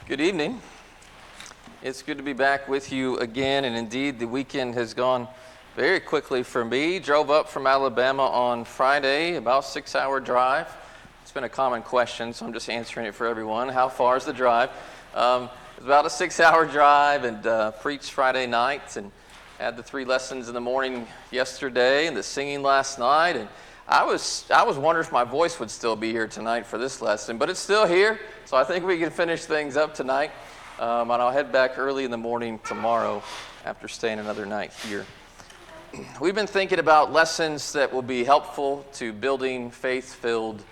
Good evening. It's good to be back with you again, and indeed the weekend has gone very quickly for me. Drove up from Alabama on Friday, about 6-hour drive. It's been a common question, so I'm just answering it for everyone. How far is the drive? It's about a 6-hour drive, and preached Friday night, and had the 3 lessons in the morning yesterday, and the singing last night, and I was wondering if my voice would still be here tonight for this lesson, but it's still here, so I think we can finish things up tonight. And I'll head back early in the morning tomorrow after staying another night here. We've been thinking about lessons that will be helpful to building faith-filled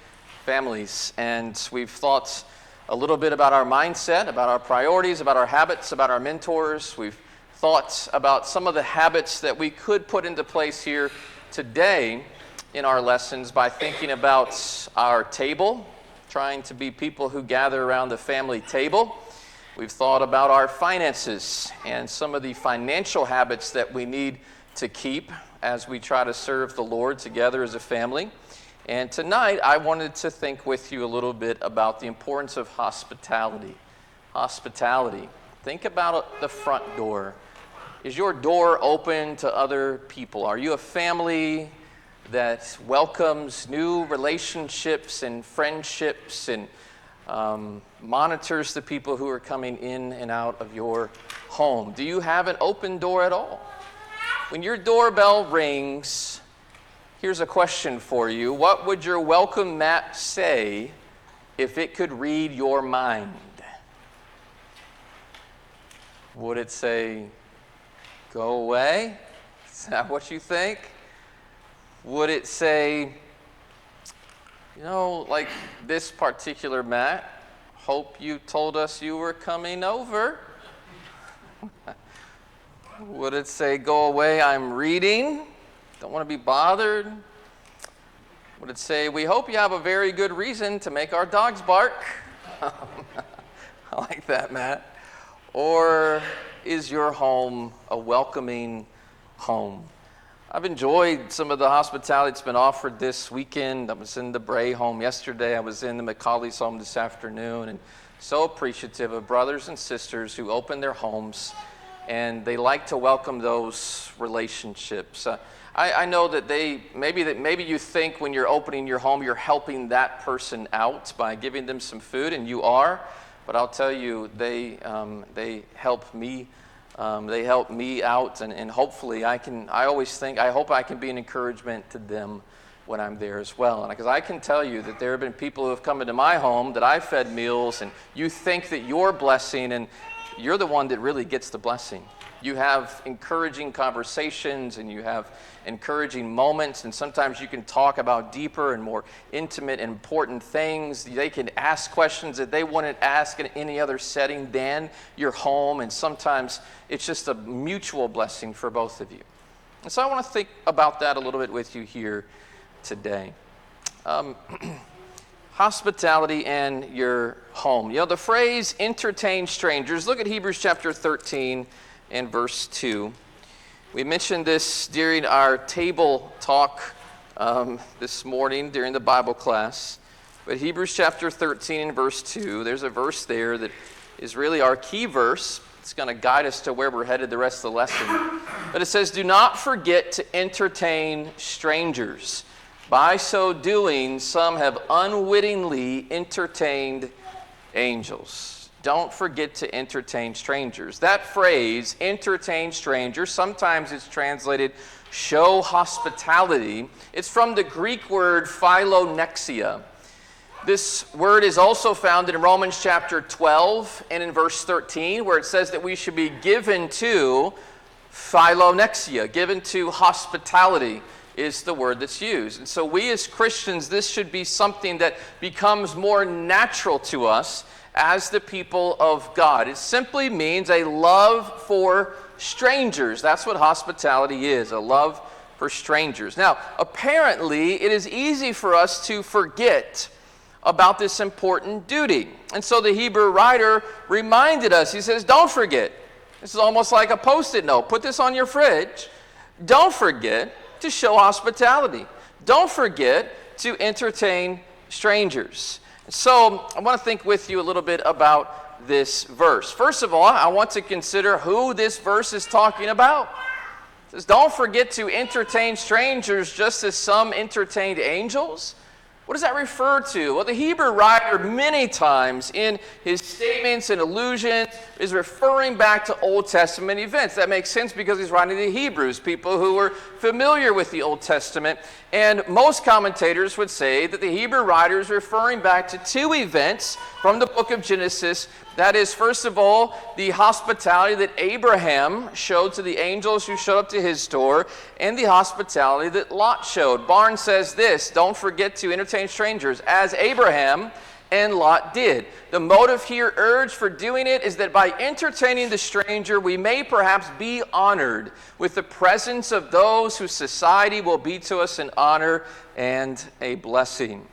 families, and we've thought a little bit about our mindset, about our priorities, about our habits, about our mentors. We've thought about some of the habits that we could put into place here today in our lessons by thinking about our table, trying to be people who gather around the family table. We've thought about our finances and some of the financial habits that we need to keep as we try to serve the Lord together as a family. And tonight, I wanted to think with you a little bit about the importance of hospitality. Hospitality. Think about the front door. Is your door open to other people? Are you a family that welcomes new relationships and friendships and monitors the people who are coming in and out of your home? Do you have an open door at all? When your doorbell rings, here's a question for you. What would your welcome mat say if it could read your mind? Would it say, "Go away"? Is that what you think? Would it say, like this particular mat, "Hope you told us you were coming over"? Would it say, "Go away, I'm reading, don't want to be bothered"? Would it say, "We hope you have a very good reason to make our dogs bark"? I like that, Matt. Or is your home a welcoming home? I've enjoyed some of the hospitality that's been offered this weekend. I was in the Bray home yesterday. I was in the McCauley's home this afternoon, and so appreciative of brothers and sisters who open their homes, and they like to welcome those relationships. I know that maybe you think when you're opening your home, you're helping that person out by giving them some food, and you are. But I'll tell you, they help me. They help me out, and hopefully I hope I can be an encouragement to them when I'm there as well. And because I can tell you that there have been people who have come into my home that I fed meals, and you think that you're blessing, and you're the one that really gets the blessing. You have encouraging conversations, and you have encouraging moments, and sometimes you can talk about deeper and more intimate and important things. They can ask questions that they wouldn't ask in any other setting than your home, and sometimes it's just a mutual blessing for both of you. And so I want to think about that a little bit with you here today. Hospitality and your home. The phrase "entertain strangers." Look at Hebrews chapter 13 and verse 2. We mentioned this during our table talk this morning during the Bible class. But Hebrews chapter 13 and verse 2, there's a verse there that is really our key verse. It's going to guide us to where we're headed the rest of the lesson. But it says, "Do not forget to entertain strangers. By so doing, some have unwittingly entertained angels." Don't forget to entertain strangers. That phrase, "entertain strangers," sometimes it's translated "show hospitality." It's from the Greek word philonexia. This word is also found in Romans chapter 12 and in verse 13, where it says that we should be given to philonexia, given to hospitality is the word that's used. And so we as Christians, this should be something that becomes more natural to us as the people of God. It simply means a love for strangers. That's what hospitality is, a love for strangers. Now, apparently, it is easy for us to forget about this important duty. And so the Hebrew writer reminded us. He says, don't forget. This is almost like a Post-it note. Put this on your fridge. Don't forget to show hospitality. Don't forget to entertain strangers. So I want to think with you a little bit about this verse. First of all, I want to consider who this verse is talking about. It says, don't forget to entertain strangers just as some entertained angels. What does that refer to? Well, the Hebrew writer many times in his statements and allusions is referring back to Old Testament events. That makes sense because he's writing to Hebrews, people who were familiar with the Old Testament. And most commentators would say that the Hebrew writer is referring back to two events from the book of Genesis. That is, first of all, the hospitality that Abraham showed to the angels who showed up to his door, and the hospitality that Lot showed. Barnes says this, don't forget to entertain strangers, as Abraham and Lot did. The motive here urged for doing it is that by entertaining the stranger, we may perhaps be honored with the presence of those whose society will be to us an honor and a blessing.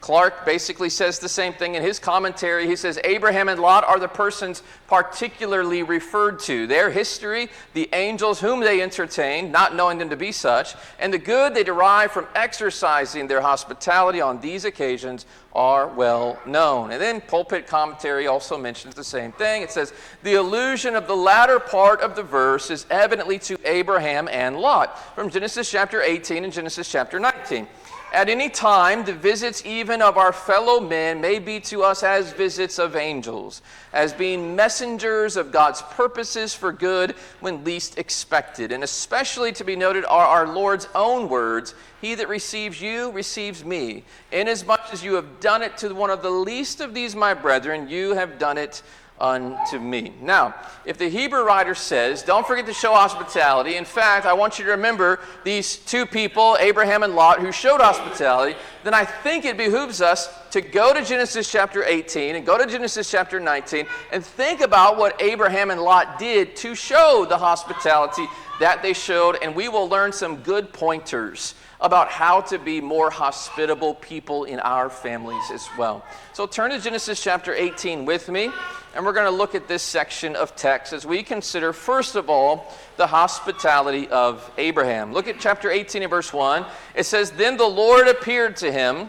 Clark basically says the same thing in his commentary. He says, Abraham and Lot are the persons particularly referred to. Their history, the angels whom they entertained, not knowing them to be such, and the good they derive from exercising their hospitality on these occasions are well known. And then pulpit commentary also mentions the same thing. It says, the allusion of the latter part of the verse is evidently to Abraham and Lot from Genesis chapter 18 and Genesis chapter 19. At any time, the visits even of our fellow men may be to us as visits of angels, as being messengers of God's purposes for good when least expected. And especially to be noted are our Lord's own words, he that receives you receives me. Inasmuch as you have done it to one of the least of these my brethren, you have done it unto me. Now, if the Hebrew writer says, don't forget to show hospitality, in fact, I want you to remember these two people, Abraham and Lot, who showed hospitality, then I think it behooves us to go to Genesis chapter 18 and go to Genesis chapter 19 and think about what Abraham and Lot did to show the hospitality that they showed, and we will learn some good pointers about how to be more hospitable people in our families as well. So turn to Genesis chapter 18 with me, and we're going to look at this section of text as we consider, first of all, the hospitality of Abraham. Look at chapter 18 and verse 1. It says, Then the Lord appeared to him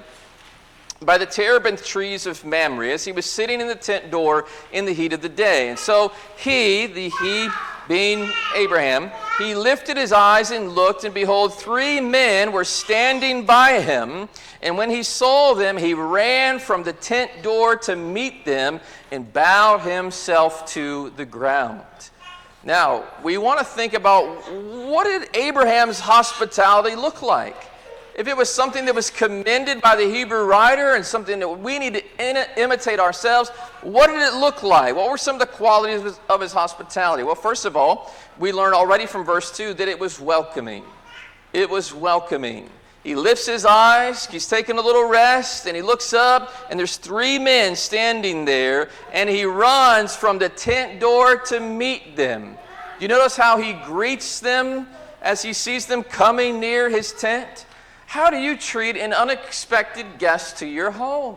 by the terebinth trees of Mamre, as he was sitting in the tent door in the heat of the day. And so he being Abraham, he lifted his eyes and looked, and behold, 3 men were standing by him. And when he saw them, he ran from the tent door to meet them and bowed himself to the ground. Now, we want to think about, what did Abraham's hospitality look like? If it was something that was commended by the Hebrew writer and something that we need to imitate ourselves, what did it look like? What were some of the qualities of his hospitality? Well, first of all, we learn already from verse 2 that it was welcoming. It was welcoming. He lifts his eyes, he's taking a little rest, and he looks up, and there's 3 men standing there, and he runs from the tent door to meet them. You notice how he greets them as he sees them coming near his tent? How do you treat an unexpected guest to your home?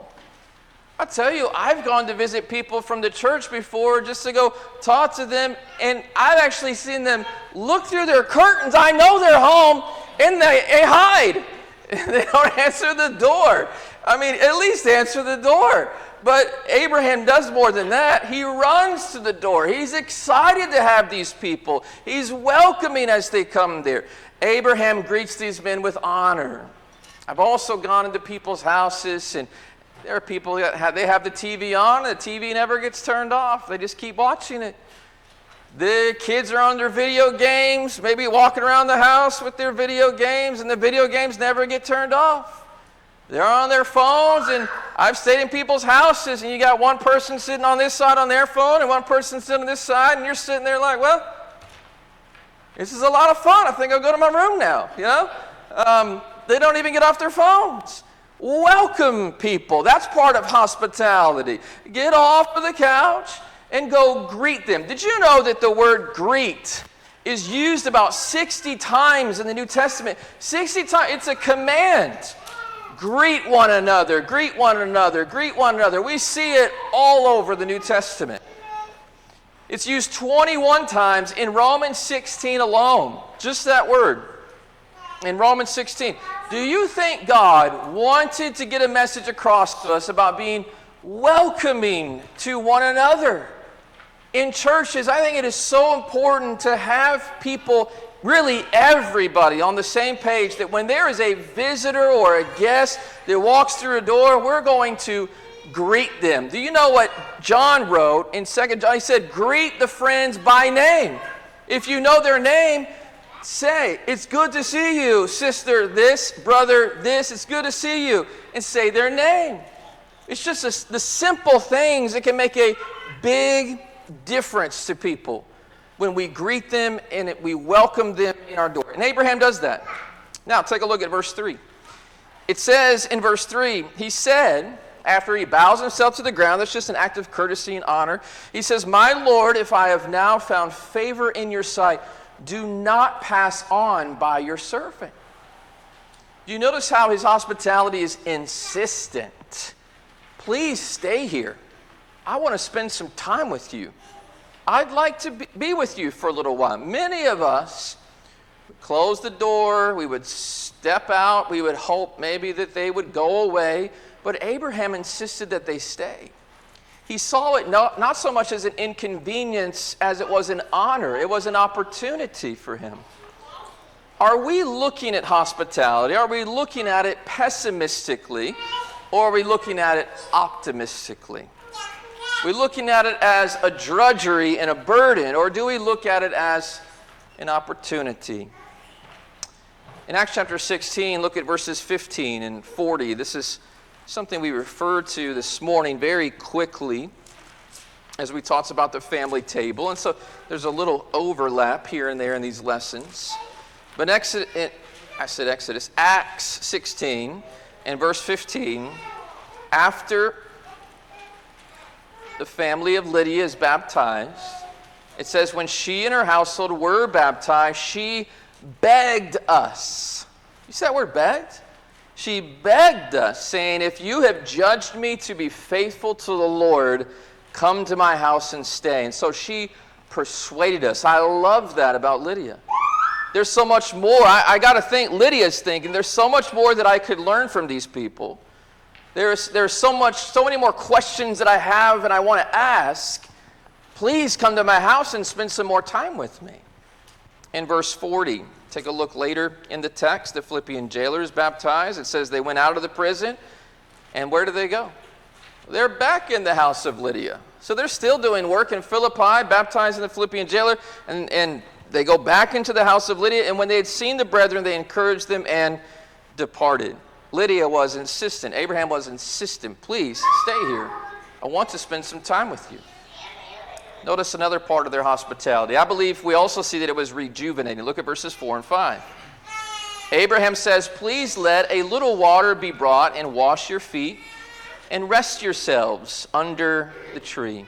I tell you, I've gone to visit people from the church before just to go talk to them, and I've actually seen them look through their curtains. I know they're home, and they hide. They don't answer the door. I mean, at least answer the door. But Abraham does more than that. He runs to the door. He's excited to have these people. He's welcoming as they come there. Abraham greets these men with honor. I've also gone into people's houses, and there are people that have the TV on, and the TV never gets turned off. They just keep watching it. The kids are on their video games, maybe walking around the house with their video games, and the video games never get turned off. They're on their phones, and I've stayed in people's houses, and you got one person sitting on this side on their phone, and one person sitting on this side, and you're sitting there like, well, this is a lot of fun. I think I'll go to my room now, you know? They don't even get off their phones. Welcome people. That's part of hospitality. Get off of the couch and go greet them. Did you know that the word greet is used about 60 times in the New Testament? 60 times. It's a command. Greet one another, greet one another, greet one another. We see it all over the New Testament. It's used 21 times in Romans 16 alone. Just that word. In Romans 16. Do you think God wanted to get a message across to us about being welcoming to one another. In churches, I think it is so important to have people, really everybody, on the same page, that when there is a visitor or a guest that walks through a door, we're going to greet them. Do you know what John wrote in 2 John? He said, greet the friends by name. If you know their name, say, it's good to see you, sister this, brother this, it's good to see you, and say their name. It's just the simple things that can make a big difference to people when we greet them and we welcome them in our door. And Abraham does that. Now, take a look at verse 3. It says in verse 3, he said, after he bows himself to the ground, that's just an act of courtesy and honor. He says, my Lord, if I have now found favor in your sight, do not pass on by your servant. Do you notice how his hospitality is insistent? Please stay here. I want to spend some time with you. I'd like to be with you for a little while. Many of us would close the door, we would step out, we would hope maybe that they would go away, but Abraham insisted that they stay. He saw it not so much as an inconvenience as it was an honor. It was an opportunity for him. Are we looking at hospitality? Are we looking at it pessimistically, or are we looking at it optimistically? Are we looking at it as a drudgery and a burden, or do we look at it as an opportunity? In Acts chapter 16, look at verses 15 and 40. This is something we referred to this morning very quickly as we talked about the family table. And so there's a little overlap here and there in these lessons. But Acts 16 and verse 15, after the family of Lydia is baptized, it says, when she and her household were baptized, she begged us. You see that word begged? She begged us, saying, if you have judged me to be faithful to the Lord, come to my house and stay. And so she persuaded us. I love that about Lydia. There's so much more. I got to think, Lydia's thinking, there's so much more that I could learn from these people. There's so many more questions that I have and I want to ask. Please come to my house and spend some more time with me. In verse 40, take a look later in the text. The Philippian jailer is baptized. It says they went out of the prison. And where do they go? They're back in the house of Lydia. So they're still doing work in Philippi, baptizing the Philippian jailer. And they go back into the house of Lydia. And when they had seen the brethren, they encouraged them and departed. Lydia was insistent. Abraham was insistent. Please stay here. I want to spend some time with you. Notice another part of their hospitality. I believe we also see that it was rejuvenating. Look at verses 4 and 5. Abraham says, please let a little water be brought and wash your feet and rest yourselves under the tree.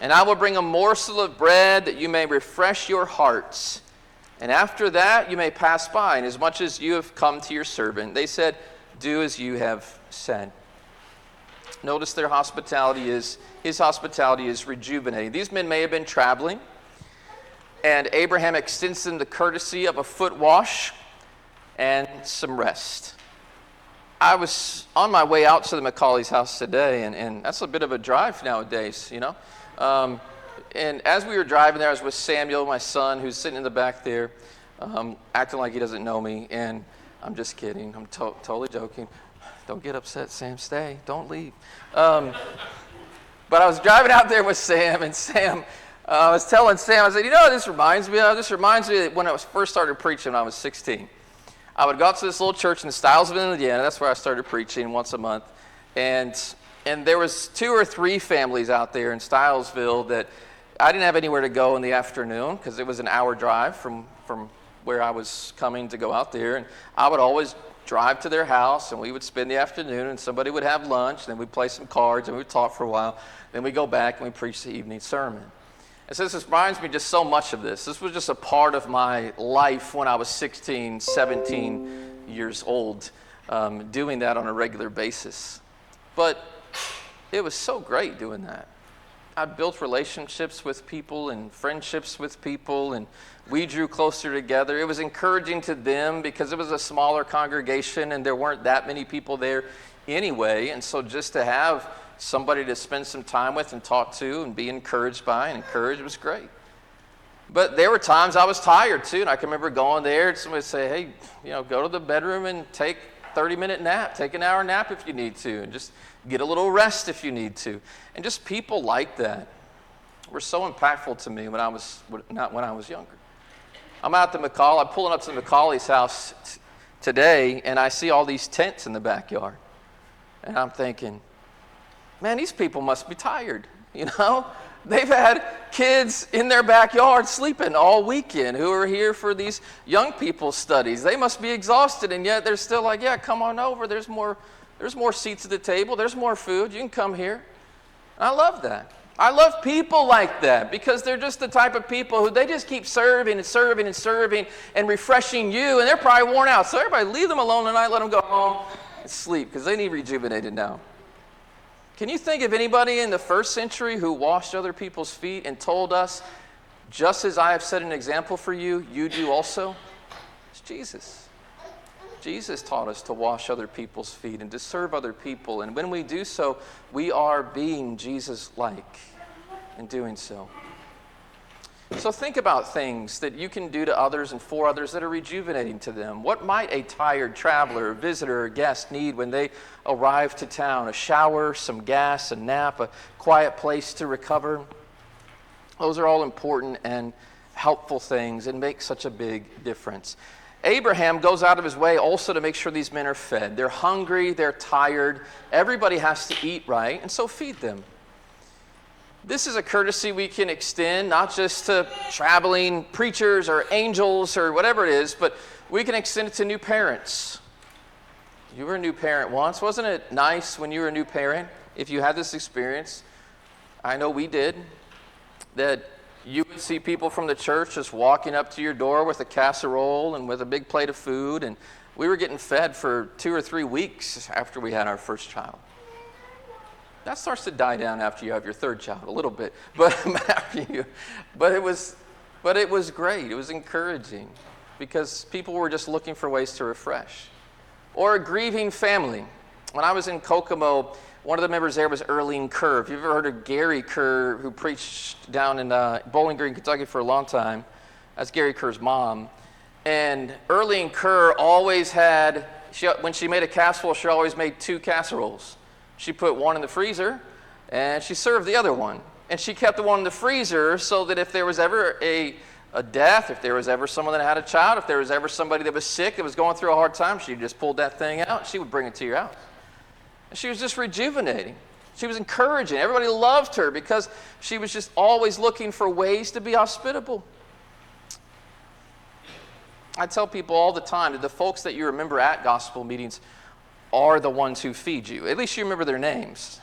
And I will bring a morsel of bread that you may refresh your hearts. And after that you may pass by, and as much as you have come to your servant. They said, do as you have said. Notice his hospitality is rejuvenating. These men may have been traveling, and Abraham extends them the courtesy of a foot wash and some rest. I was on my way out to the McCauley's house today, and that's a bit of a drive nowadays, you know. And as we were driving there, I was with Samuel, my son, who's sitting in the back there, acting like he doesn't know me, and I'm just kidding. I'm totally joking. Don't get upset, Sam. Stay. Don't leave. But I was driving out there with Sam, and I was telling Sam, I said, you know what this reminds me of? This reminds me of when I first started preaching when I was 16. I would go out to this little church in Stylesville, Indiana. That's where I started preaching once a month. And there was 2 or 3 families out there in Stylesville that I didn't have anywhere to go in the afternoon because it was an hour drive from where I was coming to go out there. And I would always drive to their house, and we would spend the afternoon, and somebody would have lunch, and then we'd play some cards, and we'd talk for a while. Then we'd go back, and we'd preach the evening sermon. And so this reminds me just so much of this. This was just a part of my life when I was 16, 17 years old, doing that on a regular basis. But it was so great doing that. I built relationships with people and friendships with people, and we drew closer together. It was encouraging to them because it was a smaller congregation and there weren't that many people there anyway. And so just to have somebody to spend some time with and talk to and be encouraged by, and encouraged was great. But there were times I was tired too, and I can remember going there and somebody would say, hey, go to the bedroom and take a 30-minute nap, take an hour nap if you need to, and just get a little rest if you need to. And just people like that were so impactful to me when I was younger. I'm out at I'm pulling up to Macaulay's house today, and I see all these tents in the backyard. And I'm thinking, man, these people must be tired, They've had kids in their backyard sleeping all weekend who are here for these young people's studies. They must be exhausted, and yet they're still like, yeah, come on over. There's more seats at the table. There's more food. You can come here. And I love that. I love people like that because they're just the type of people who they just keep serving and serving and serving and refreshing you, and they're probably worn out. So everybody leave them alone tonight, let them go home and sleep because they need rejuvenated now. Can you think of anybody in the first century who washed other people's feet and told us, just as I have set an example for you, you do also? It's Jesus. Jesus taught us to wash other people's feet and to serve other people. And when we do so, we are being Jesus-like in doing so. So think about things that you can do to others and for others that are rejuvenating to them. What might a tired traveler, visitor, or guest need when they arrive to town? A shower, some gas, a nap, a quiet place to recover? Those are all important and helpful things and make such a big difference. Abraham goes out of his way also to make sure these men are fed. They're hungry, they're tired. Everybody has to eat right, and so feed them. This is a courtesy we can extend not just to traveling preachers or angels or whatever it is, but we can extend it to new parents. You were a new parent once. Wasn't it nice when you were a new parent, if you had this experience? I know we did. That you would see people from the church just walking up to your door with a casserole and with a big plate of food, and we were getting fed for 2 or 3 weeks after we had our first child. That starts to die down after you have your third child a little bit, but it was great. It was encouraging because people were just looking for ways to refresh. Or a grieving family. When I was in Kokomo, one of the members there was Earlene Kerr. If you've ever heard of Gary Kerr, who preached down in Bowling Green, Kentucky for a long time, that's Gary Kerr's mom. And Earlene Kerr always had, when she made a casserole, she always made 2 casseroles. She put one in the freezer, and she served the other one. And she kept the one in the freezer so that if there was ever a death, if there was ever someone that had a child, if there was ever somebody that was sick, that was going through a hard time, she just pulled that thing out, and she would bring it to your house. And she was just rejuvenating. She was encouraging. Everybody loved her because she was just always looking for ways to be hospitable. I tell people all the time that the folks that you remember at gospel meetings are the ones who feed you. At least you remember their names.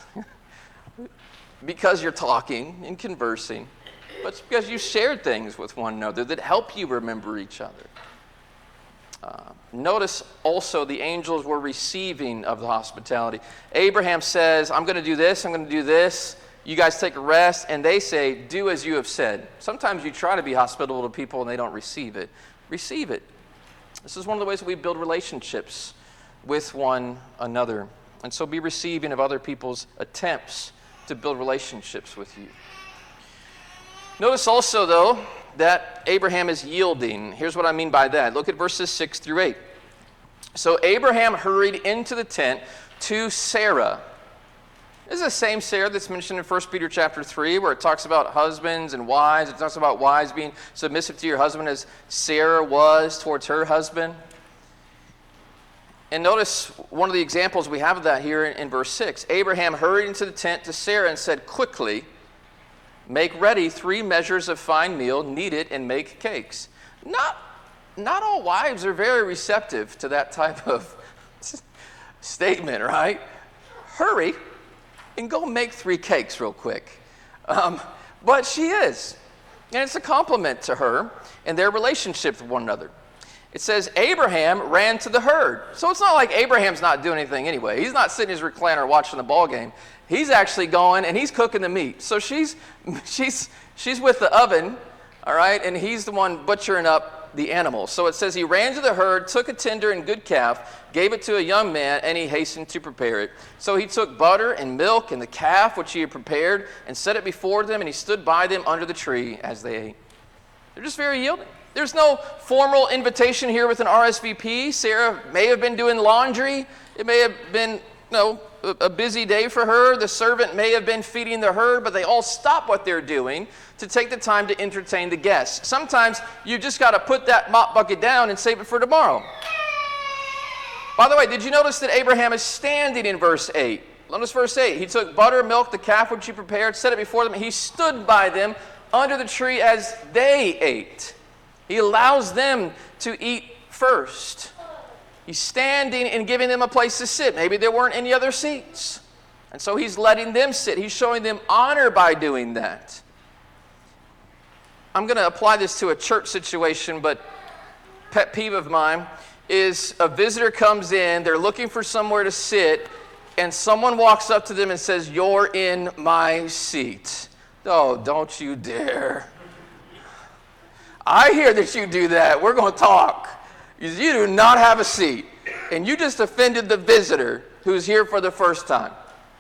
Because you're talking and conversing, but it's because you shared things with one another that help you remember each other. Notice also the angels were receiving of the hospitality. Abraham says, I'm going to do this, I'm going to do this. You guys take a rest, and they say, do as you have said. Sometimes you try to be hospitable to people and they don't receive it. Receive it. This is one of the ways that we build relationships with one another. And so be receiving of other people's attempts to build relationships with you. Notice also, though, that Abraham is yielding. Here's what I mean by that. Look at verses 6 through 8. So Abraham hurried into the tent to Sarah. This is the same Sarah that's mentioned in 1 Peter chapter 3, where it talks about husbands and wives. It talks about wives being submissive to your husband as Sarah was towards her husband. And notice one of the examples we have of that here in verse 6. Abraham hurried into the tent to Sarah and said, quickly, make ready 3 measures of fine meal, knead it, and make cakes. Not all wives are very receptive to that type of statement, right? Hurry and go make 3 cakes real quick. But she is. And it's a compliment to her and their relationship with one another. It says Abraham ran to the herd. So it's not like Abraham's not doing anything anyway. He's not sitting in his recliner watching the ball game. He's actually going and he's cooking the meat. So she's with the oven, all right, and he's the one butchering up the animals. So it says he ran to the herd, took a tender and good calf, gave it to a young man, and he hastened to prepare it. So he took butter and milk and the calf which he had prepared and set it before them, and he stood by them under the tree as they ate. They're just very yielding. There's no formal invitation here with an RSVP. Sarah may have been doing laundry. It may have been, a busy day for her. The servant may have been feeding the herd, but they all stop what they're doing to take the time to entertain the guests. Sometimes you just got to put that mop bucket down and save it for tomorrow. By the way, did you notice that Abraham is standing in verse 8? Notice verse 8. He took butter, milk, the calf which he prepared, set it before them. He stood by them under the tree as they ate. He allows them to eat first. He's standing and giving them a place to sit. Maybe there weren't any other seats. And so he's letting them sit. He's showing them honor by doing that. I'm going to apply this to a church situation, but pet peeve of mine is a visitor comes in, they're looking for somewhere to sit, and someone walks up to them and says, "You're in my seat." Oh, don't you dare. I hear that you do that. We're going to talk. You do not have a seat, and you just offended the visitor who's here for the first time.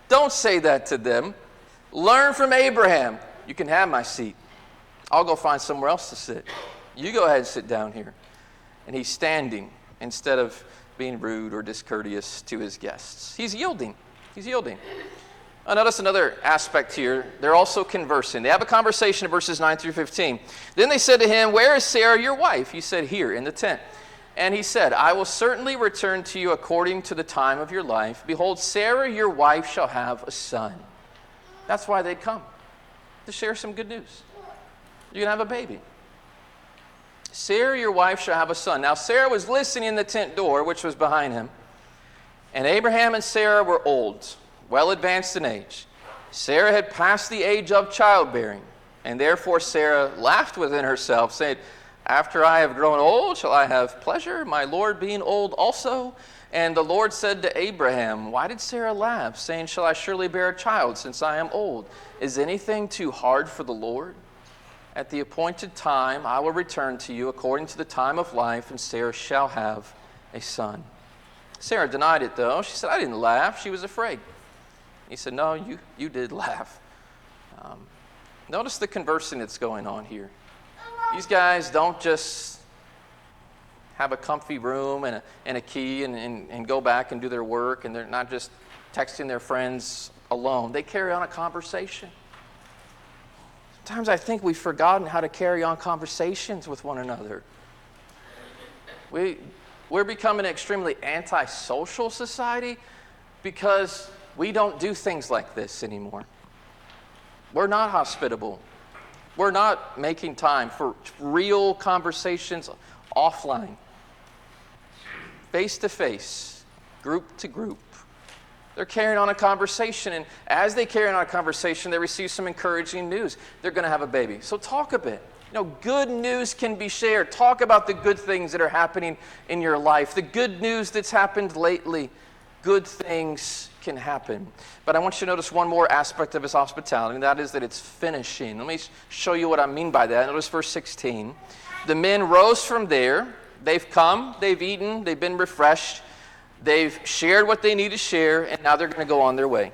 Don't say that to them. Learn from Abraham. You can have my seat. I'll go find somewhere else to sit. You go ahead and sit down here. And he's standing instead of being rude or discourteous to his guests. He's yielding. He's yielding. Notice another aspect here. They're also conversing. They have a conversation in verses 9 through 15. Then they said to him, "Where is Sarah, your wife?" He said, "Here, in the tent." And he said, "I will certainly return to you according to the time of your life. Behold, Sarah, your wife, shall have a son." That's why they'd come, to share some good news. You're going to have a baby. "Sarah, your wife, shall have a son." Now, Sarah was listening in the tent door, which was behind him. And Abraham and Sarah were old, well advanced in age. Sarah had passed the age of childbearing. And therefore Sarah laughed within herself, saying, "After I have grown old, shall I have pleasure, my Lord being old also?" And the Lord said to Abraham, "Why did Sarah laugh, saying, 'Shall I surely bear a child, since I am old?' Is anything too hard for the Lord? At the appointed time I will return to you according to the time of life, and Sarah shall have a son." Sarah denied it, though. She said, "I didn't laugh." She was afraid. He said, "No, you did laugh." Notice the conversing that's going on here. These guys don't just have a comfy room and a key and go back and do their work, and they're not just texting their friends alone. They carry on a conversation. Sometimes I think we've forgotten how to carry on conversations with one another. We're becoming an extremely antisocial society because we don't do things like this anymore. We're not hospitable. We're not making time for real conversations offline, face to face, group to group. They're carrying on a conversation, and as they carry on a conversation, they receive some encouraging news. They're going to have a baby. So talk a bit. Good news can be shared. Talk about the good things that are happening in your life, the good news that's happened lately. Good things can happen. But I want you to notice one more aspect of his hospitality, and that is that it's finishing. Let me show you what I mean by that. Notice verse 16. The men rose from there. They've come, they've eaten, they've been refreshed, they've shared what they need to share, and now they're going to go on their way.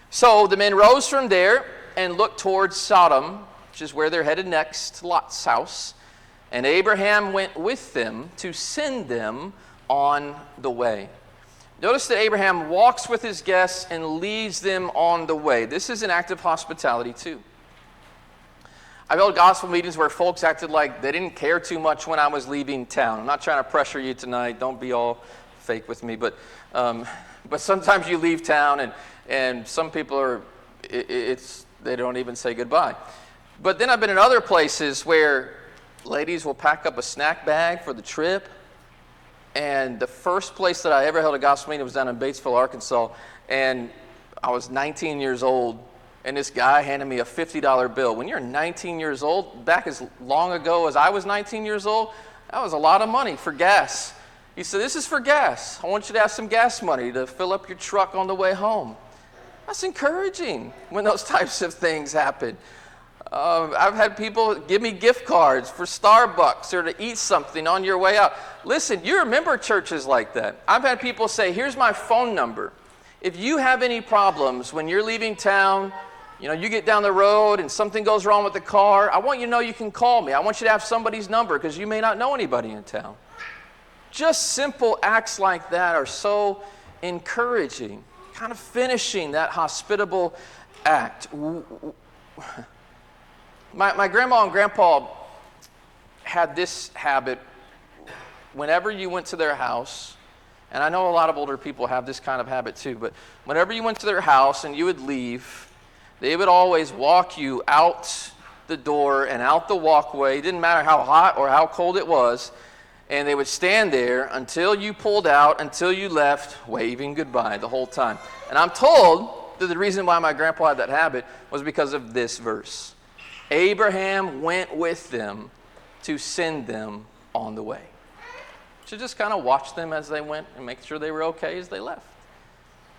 So the men rose from there and looked towards Sodom, which is where they're headed next, Lot's house. And Abraham went with them to send them on the way. Notice that Abraham walks with his guests and leads them on the way. This is an act of hospitality too. I've held gospel meetings where folks acted like they didn't care too much when I was leaving town. I'm not trying to pressure you tonight. Don't be all fake with me. But sometimes you leave town and some people they don't even say goodbye. But then I've been in other places where ladies will pack up a snack bag for the trip. And the first place that I ever held a gospel meeting was down in Batesville, Arkansas. And I was 19 years old. And this guy handed me a $50 bill. When you're 19 years old, back as long ago as I was 19 years old, that was a lot of money for gas. He said, "This is for gas. I want you to have some gas money to fill up your truck on the way home." That's encouraging when those types of things happen. I've had people give me gift cards for Starbucks or to eat something on your way out. Listen, you remember churches like that. I've had people say, here's my phone number. If you have any problems when you're leaving town, you get down the road and something goes wrong with the car, I want you to know you can call me. I want you to have somebody's number because you may not know anybody in town. Just simple acts like that are so encouraging, kind of finishing that hospitable act. My grandma and grandpa had this habit whenever you went to their house, and I know a lot of older people have this kind of habit too, but whenever you went to their house and you would leave, they would always walk you out the door and out the walkway. It didn't matter how hot or how cold it was, and they would stand there until you pulled out, until you left, waving goodbye the whole time. And I'm told that the reason why my grandpa had that habit was because of this verse. Abraham went with them to send them on the way. So just kind of watch them as they went and make sure they were okay as they left.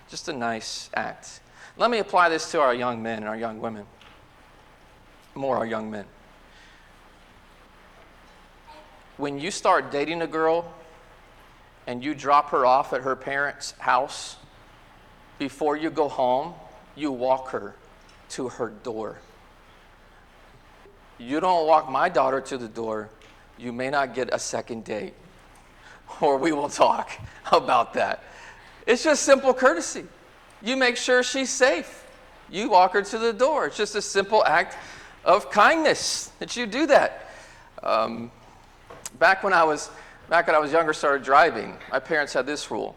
Just a nice act. Let me apply this to our young men and our young women. More our young men. When you start dating a girl and you drop her off at her parents' house, before you go home, you walk her to her door. You don't walk my daughter to the door, you may not get a second date. Or we will talk about that. It's just simple courtesy. You make sure she's safe. You walk her to the door. It's just a simple act of kindness that you do that. Back when I was younger, started driving, my parents had this rule,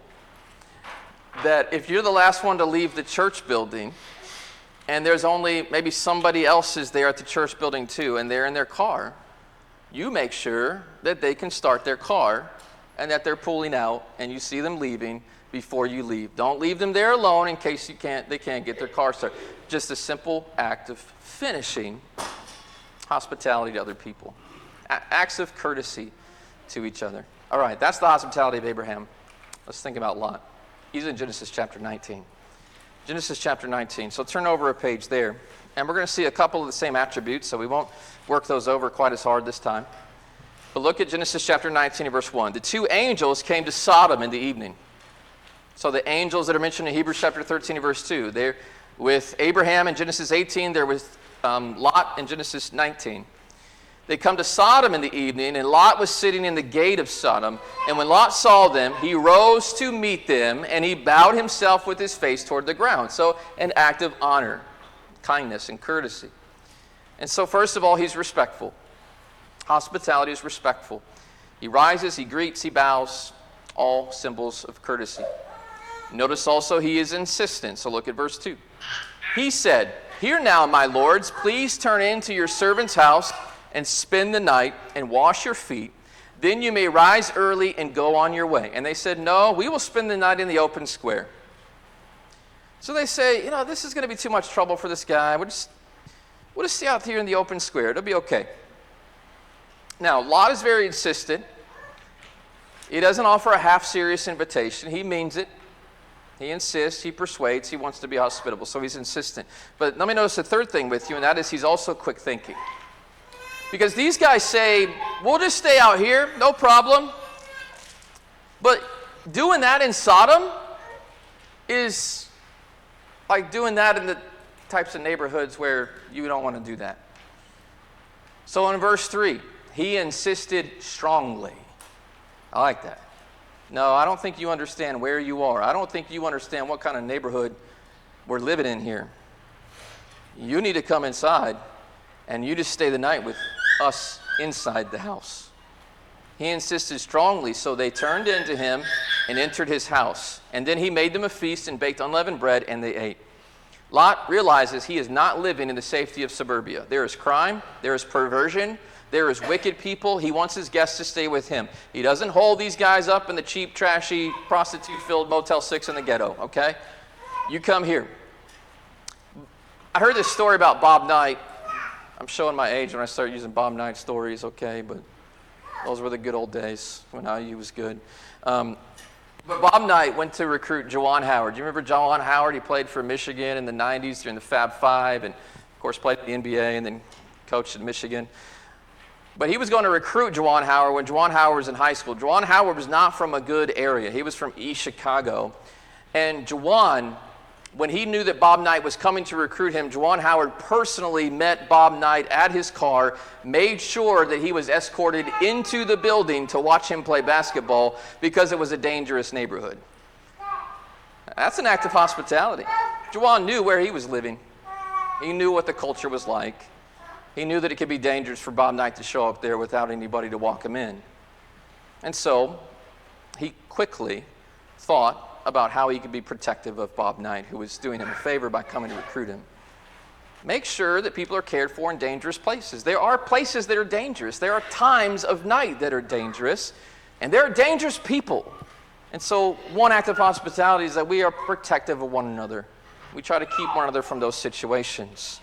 that if you're the last one to leave the church building, and there's only maybe somebody else is there at the church building too, and they're in their car, you make sure that they can start their car and that they're pulling out and you see them leaving before you leave. Don't leave them there alone in case they can't get their car started. Just a simple act of finishing hospitality to other people. Acts of courtesy to each other. All right, that's the hospitality of Abraham. Let's think about Lot. He's in Genesis chapter 19. Genesis chapter 19. So turn over a page there. And we're going to see a couple of the same attributes, so we won't work those over quite as hard this time. But look at Genesis chapter 19 and verse 1. The two angels came to Sodom in the evening. So the angels that are mentioned in Hebrews chapter 13 and verse 2. They're with Abraham in Genesis 18. They're with Lot in Genesis 19. They come to Sodom in the evening, and Lot was sitting in the gate of Sodom. And when Lot saw them, he rose to meet them, and he bowed himself with his face toward the ground. So an act of honor, kindness, and courtesy. And so first of all, he's respectful. Hospitality is respectful. He rises, he greets, he bows, all symbols of courtesy. Notice also he is insistent. So look at verse 2. He said, "Here now, my lords, please turn into your servant's house and spend the night and wash your feet. Then you may rise early and go on your way." And they said, "No, we will spend the night in the open square." So they say, this is going to be too much trouble for this guy. We'll just stay out here in the open square. It'll be okay. Now, Lot is very insistent. He doesn't offer a half-serious invitation. He means it. He insists, he persuades, he wants to be hospitable, so he's insistent. But let me notice the third thing with you, and that is he's also quick thinking. Because these guys say, we'll just stay out here, no problem. But doing that in Sodom is like doing that in the types of neighborhoods where you don't want to do that. So in verse 3, he insisted strongly. I like that. No, I don't think you understand where you are. I don't think you understand what kind of neighborhood we're living in here. You need to come inside, and you just stay the night with us inside the house. He insisted strongly, so they turned into him and entered his house. And then he made them a feast and baked unleavened bread, and they ate. Lot realizes he is not living in the safety of suburbia. There is crime, there is perversion, there is wicked people. He wants his guests to stay with him. He doesn't hold these guys up in the cheap, trashy, prostitute-filled Motel 6 in the ghetto, okay? You come here. I heard this story about Bob Knight. I'm showing my age when I start using Bob Knight stories, okay? But those were the good old days when IU was good. But Bob Knight went to recruit Juwan Howard. Do you remember Juwan Howard? He played for Michigan in the 90s during the Fab Five and, of course, played in the NBA and then coached at Michigan. But he was going to recruit Juwan Howard when Juwan Howard was in high school. Juwan Howard was not from a good area. He was from East Chicago. And Juwan, when he knew that Bob Knight was coming to recruit him, Juwan Howard personally met Bob Knight at his car, made sure that he was escorted into the building to watch him play basketball because it was a dangerous neighborhood. That's an act of hospitality. Juwan knew where he was living. He knew what the culture was like. He knew that it could be dangerous for Bob Knight to show up there without anybody to walk him in. And so he quickly thought about how he could be protective of Bob Knight, who was doing him a favor by coming to recruit him. Make sure that people are cared for in dangerous places. There are places that are dangerous. There are times of night that are dangerous, and there are dangerous people. And so one act of hospitality is that we are protective of one another. We try to keep one another from those situations.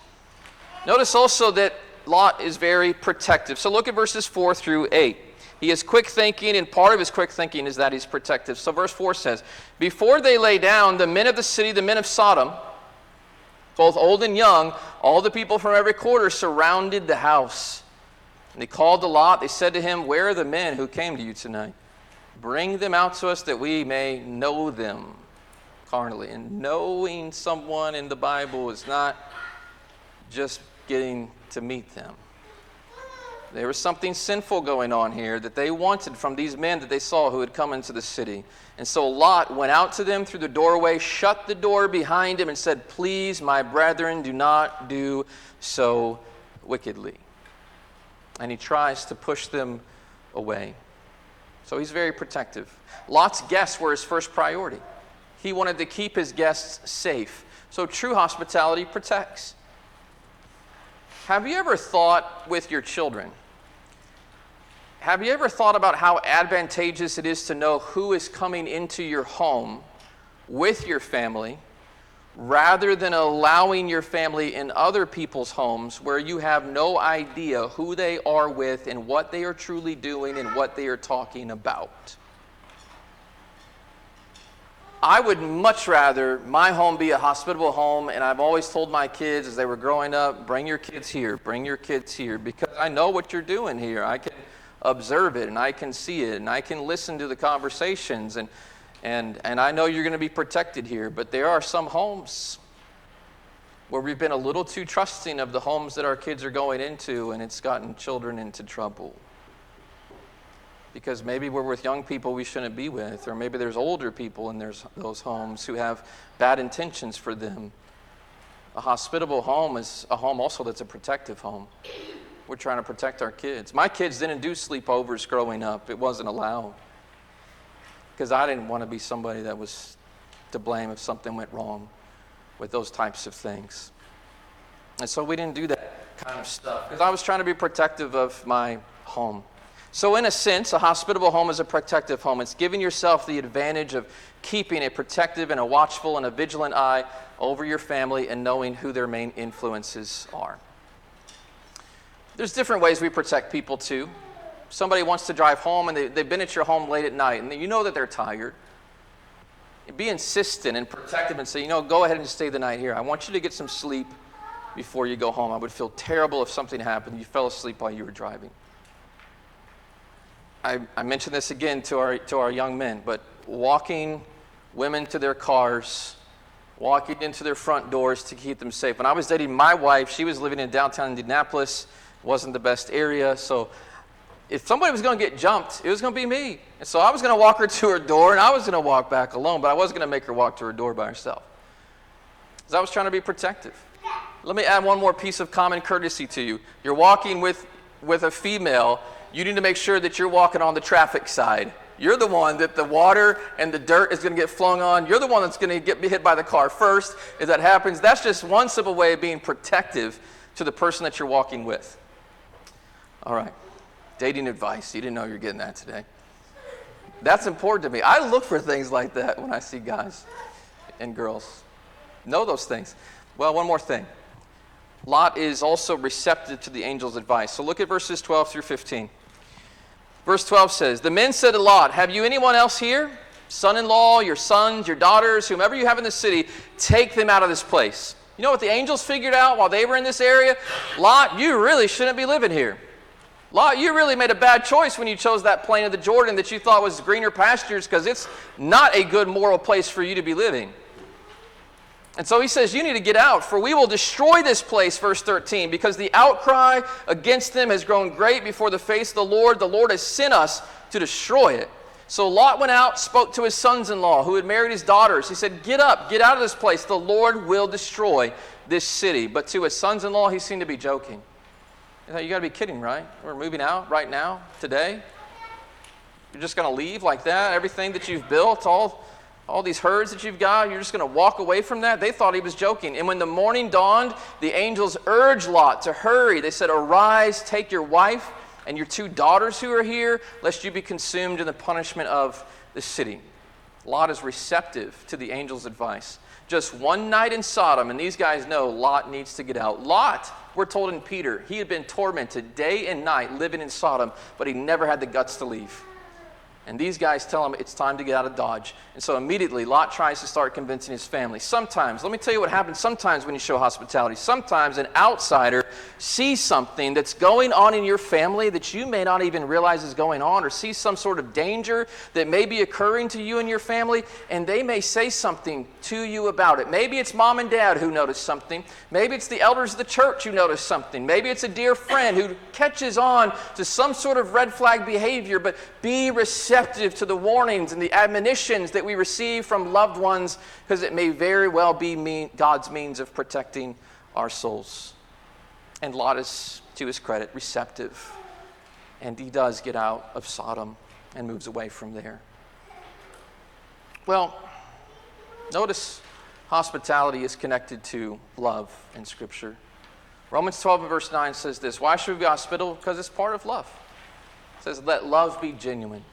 Notice also that Lot is very protective. So look at verses 4 through 8. He is quick thinking, and part of his quick thinking is that he's protective. So verse 4 says, before they lay down, the men of the city, the men of Sodom, both old and young, all the people from every quarter surrounded the house. And they called to Lot. They said to him, where are the men who came to you tonight? Bring them out to us that we may know them carnally. And knowing someone in the Bible is not just getting to meet them. There was something sinful going on here that they wanted from these men that they saw who had come into the city. And so Lot went out to them through the doorway, shut the door behind him, and said, please, my brethren, do not do so wickedly. And he tries to push them away. So he's very protective. Lot's guests were his first priority. He wanted to keep his guests safe. So true hospitality protects. Have you ever thought with your children, have you ever thought about how advantageous it is to know who is coming into your home with your family rather than allowing your family in other people's homes where you have no idea who they are with and what they are truly doing and what they are talking about? I would much rather my home be a hospitable home, and I've always told my kids as they were growing up, bring your kids here, because I know what you're doing here. I can observe it, and I can see it, and I can listen to the conversations, and I know you're going to be protected here. But there are some homes where we've been a little too trusting of the homes that our kids are going into, and it's gotten children into trouble. Because maybe we're with young people we shouldn't be with, or maybe there's older people in those homes who have bad intentions for them. A hospitable home is a home also that's a protective home. We're trying to protect our kids. My kids didn't do sleepovers growing up. It wasn't allowed. Because I didn't want to be somebody that was to blame if something went wrong with those types of things. And so we didn't do that kind of stuff, because I was trying to be protective of my home. So in a sense, a hospitable home is a protective home. It's giving yourself the advantage of keeping a protective and a watchful and a vigilant eye over your family and knowing who their main influences are. There's different ways we protect people too. Somebody wants to drive home and they've been at your home late at night and you know that they're tired. Be insistent and protective and say, go ahead and stay the night here. I want you to get some sleep before you go home. I would feel terrible if something happened. You fell asleep while you were driving. I mentioned this again to our young men, but walking women to their cars, walking into their front doors to keep them safe. When I was dating my wife, she was living in downtown Indianapolis. It wasn't the best area, so if somebody was going to get jumped, it was going to be me. And so I was going to walk her to her door, and I was going to walk back alone, but I wasn't going to make her walk to her door by herself. Because I was trying to be protective. Let me add one more piece of common courtesy to you. You're walking with a female. You need to make sure that you're walking on the traffic side. You're the one that the water and the dirt is going to get flung on. You're the one that's going to get hit by the car first. If that happens, that's just one simple way of being protective to the person that you're walking with. All right. Dating advice. You didn't know you were getting that today. That's important to me. I look for things like that when I see guys and girls. Know those things. Well, one more thing. Lot is also receptive to the angel's advice. So look at verses 12 through 15. Verse 12 says, the men said to Lot, have you anyone else here? Son-in-law, your sons, your daughters, whomever you have in the city, take them out of this place. You know what the angels figured out while they were in this area? Lot, you really shouldn't be living here. Lot, you really made a bad choice when you chose that plain of the Jordan that you thought was greener pastures, because it's not a good moral place for you to be living. And so he says, you need to get out, for we will destroy this place, verse 13, because the outcry against them has grown great before the face of the Lord. The Lord has sent us to destroy it. So Lot went out, spoke to his sons-in-law who had married his daughters. He said, get up, get out of this place. The Lord will destroy this city. But to his sons-in-law, he seemed to be joking. You got to be kidding, right? We're moving out right now, today. You're just going to leave like that? Everything that you've built, all these herds that you've got, you're just going to walk away from that? They thought he was joking. And when the morning dawned, the angels urged Lot to hurry. They said, arise, take your wife and your 2 daughters who are here, lest you be consumed in the punishment of the city. Lot is receptive to the angel's advice. Just one night in Sodom, and these guys know Lot needs to get out. Lot, we're told in Peter, he had been tormented day and night living in Sodom, but he never had the guts to leave. And these guys tell him it's time to get out of Dodge. And so immediately Lot tries to start convincing his family. Sometimes, let me tell you what happens sometimes when you show hospitality. Sometimes an outsider sees something that's going on in your family that you may not even realize is going on, or sees some sort of danger that may be occurring to you and your family, and they may say something to you about it. Maybe it's mom and dad who notice something. Maybe it's the elders of the church who notice something. Maybe it's a dear friend who catches on to some sort of red flag behavior, but be receptive to the warnings and the admonitions that we receive from loved ones, because it may very well be God's means of protecting our souls. And Lot is, to his credit, receptive. And he does get out of Sodom and moves away from there. Well, notice hospitality is connected to love in Scripture. Romans 12 and verse 9 says this, why should we be hospitable? Because it's part of love. It says, let love be genuine.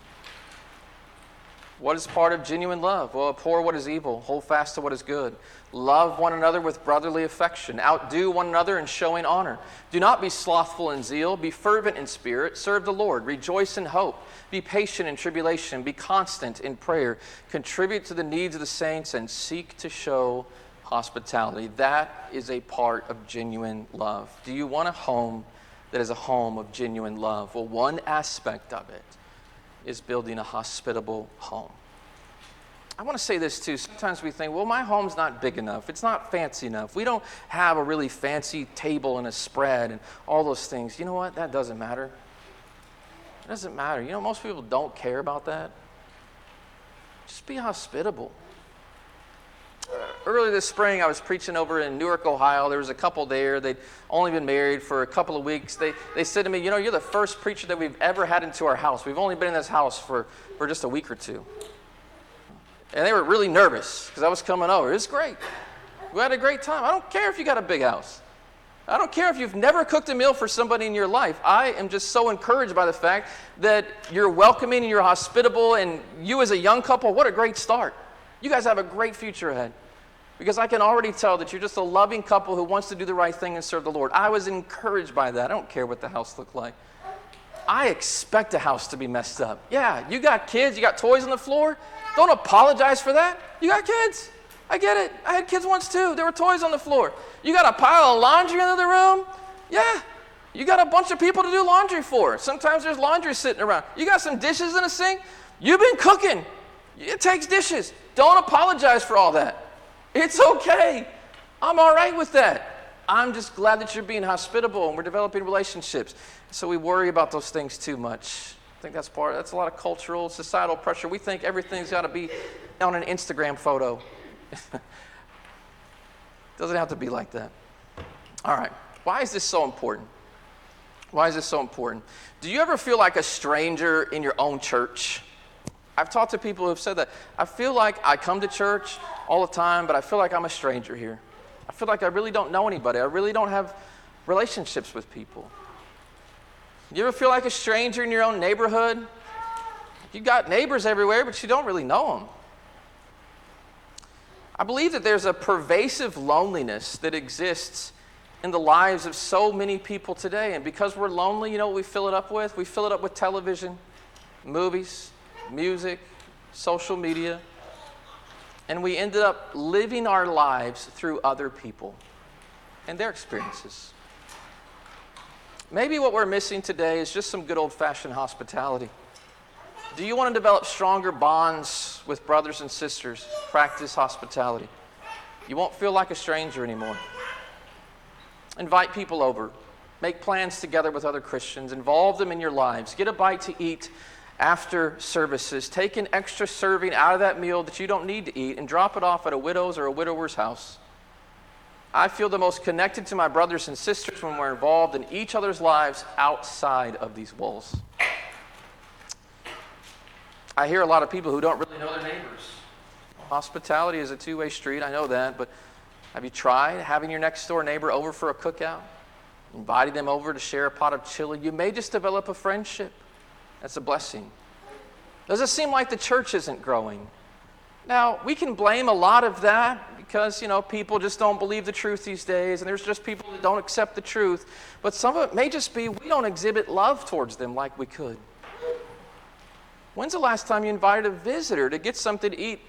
What is part of genuine love? Well, abhor what is evil, hold fast to what is good. Love one another with brotherly affection. Outdo one another in showing honor. Do not be slothful in zeal. Be fervent in spirit. Serve the Lord. Rejoice in hope. Be patient in tribulation. Be constant in prayer. Contribute to the needs of the saints and seek to show hospitality. That is a part of genuine love. Do you want a home that is a home of genuine love? Well, one aspect of it is building a hospitable home. I want to say this too. Sometimes we think, well, my home's not big enough. It's not fancy enough. We don't have a really fancy table and a spread and all those things. You know what? That doesn't matter. It doesn't matter. You know, most people don't care about that. Just be hospitable. Earlier this spring, I was preaching over in Newark, Ohio. There was a couple there. They'd only been married for a couple of weeks. They said to me, you know, you're the first preacher that we've ever had into our house. We've only been in this house for just a week or two. And they were really nervous because I was coming over. It was great. We had a great time. I don't care if you got a big house. I don't care if you've never cooked a meal for somebody in your life. I am just so encouraged by the fact that you're welcoming and you're hospitable, and you as a young couple, what a great start. You guys have a great future ahead, because I can already tell that you're just a loving couple who wants to do the right thing and serve the Lord. I was encouraged by that. I don't care what the house looked like. I expect a house to be messed up. Yeah, you got kids, you got toys on the floor. Don't apologize for that. You got kids. I get it. I had kids once too. There were toys on the floor. You got a pile of laundry in the other room? Yeah. You got a bunch of people to do laundry for. Sometimes there's laundry sitting around. You got some dishes in a sink? You've been cooking. It takes dishes. Don't apologize for all that. It's okay. I'm all right with that. I'm just glad that you're being hospitable and we're developing relationships. So we worry about those things too much. I think that's a lot of cultural, societal pressure. We think everything's got to be on an Instagram photo. Doesn't have to be like that. All right. Why is this so important? Why is this so important? Do you ever feel like a stranger in your own church? I've talked to people who have said that. I feel like I come to church all the time, but I feel like I'm a stranger here. I feel like I really don't know anybody. I really don't have relationships with people. You ever feel like a stranger in your own neighborhood? You've got neighbors everywhere, but you don't really know them. I believe that there's a pervasive loneliness that exists in the lives of so many people today. And because we're lonely, you know what we fill it up with? We fill it up with television, movies, music, social media, and we ended up living our lives through other people. and their experiences. Maybe what we're missing today is just some good old-fashioned hospitality. Do you want to develop stronger bonds with brothers and sisters? Practice hospitality. You won't feel like a stranger anymore. Invite people over. Make plans together with other Christians. Involve them in your lives. Get a bite to eat after services. Take an extra serving out of that meal that you don't need to eat and drop it off at a widow's or a widower's house. I feel the most connected to my brothers and sisters when we're involved in each other's lives outside of these walls. I hear a lot of people who don't really know their neighbors. Hospitality is a two-way street, I know that, but have you tried having your next door neighbor over for a cookout? Inviting them over to share a pot of chili? You may just develop a friendship. That's a blessing. Does it seem like the church isn't growing? Now, we can blame a lot of that because, people just don't believe the truth these days, and there's just people that don't accept the truth. But some of it may just be we don't exhibit love towards them like we could. When's the last time you invited a visitor to get something to eat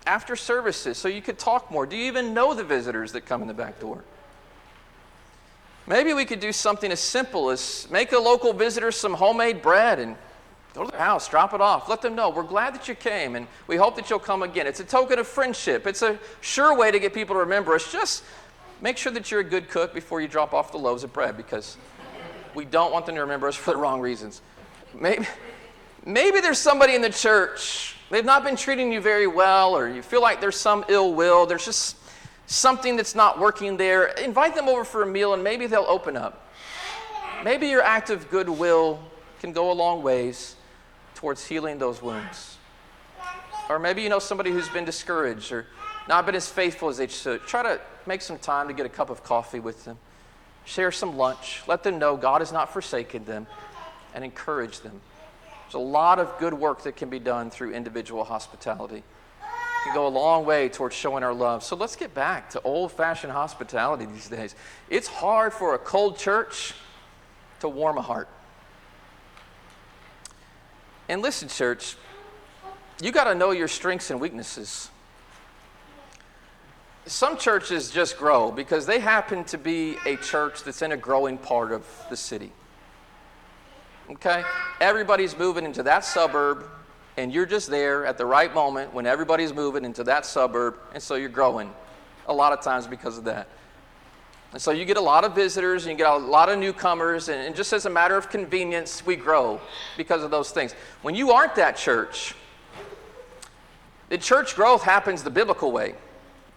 after services so you could talk more? Do you even know the visitors that come in the back door? Maybe we could do something as simple as make a local visitor some homemade bread and go to their house, drop it off. Let them know, we're glad that you came and we hope that you'll come again. It's a token of friendship. It's a sure way to get people to remember us. Just make sure that you're a good cook before you drop off the loaves of bread, because we don't want them to remember us for the wrong reasons. Maybe there's somebody in the church, they've not been treating you very well, or you feel like there's some ill will, there's just something that's not working there. Invite them over for a meal and maybe they'll open up. Maybe your act of goodwill can go a long ways towards healing those wounds. Or maybe you know somebody who's been discouraged or not been as faithful as they should. Try to make some time to get a cup of coffee with them. Share some lunch. Let them know God has not forsaken them, and encourage them. There's a lot of good work that can be done through individual hospitality. It can go a long way towards showing our love. So let's get back to old-fashioned hospitality these days. It's hard for a cold church to warm a heart. And listen, church, you got to know your strengths and weaknesses. Some churches just grow because they happen to be a church that's in a growing part of the city. Okay? Everybody's moving into that suburb, and you're just there at the right moment when everybody's moving into that suburb, and so you're growing a lot of times because of that. And so you get a lot of visitors, and you get a lot of newcomers, and just as a matter of convenience, we grow because of those things. When you aren't that church, the church growth happens the biblical way.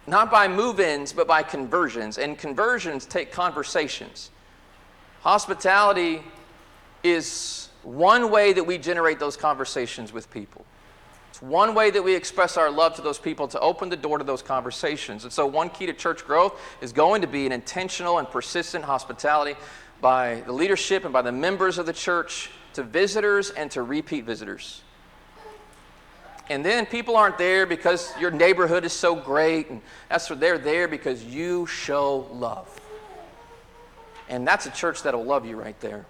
Not by move-ins, but by conversions. And conversions take conversations. Hospitality is one way that we generate those conversations with people. It's one way that we express our love to those people, to open the door to those conversations. And so one key to church growth is going to be an intentional and persistent hospitality by the leadership and by the members of the church to visitors and to repeat visitors. And then people aren't there because your neighborhood is so great, and they're there because you show love. And that's a church that'll love you right there.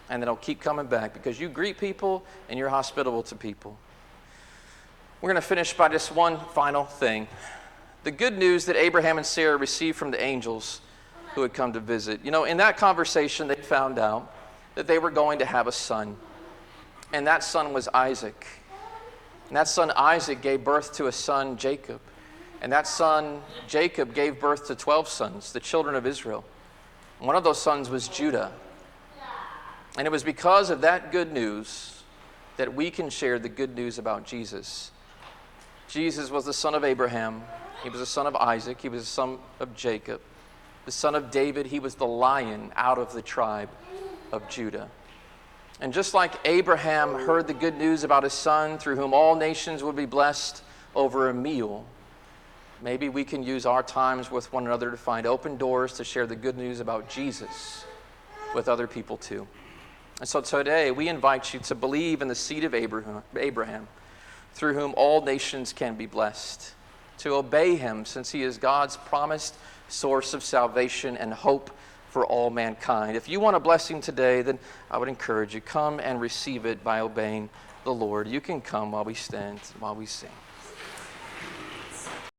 And that'll keep coming back because you greet people and you're hospitable to people. We're going to finish by just one final thing. The good news that Abraham and Sarah received from the angels who had come to visit. In that conversation, they found out that they were going to have a son. And that son was Isaac. And that son Isaac gave birth to a son, Jacob. And that son, Jacob, gave birth to 12 sons, the children of Israel. One of those sons was Judah. And it was because of that good news that we can share the good news about Jesus. Jesus was the son of Abraham. He was the son of Isaac. He was the son of Jacob. The son of David. He was the lion out of the tribe of Judah. And just like Abraham heard the good news about his son, through whom all nations would be blessed over a meal, maybe we can use our times with one another to find open doors to share the good news about Jesus with other people too. And so today we invite you to believe in the seed of Abraham, through whom all nations can be blessed, to obey him since he is God's promised source of salvation and hope for all mankind. If you want a blessing today, then I would encourage you, come and receive it by obeying the Lord. You can come while we stand, while we sing.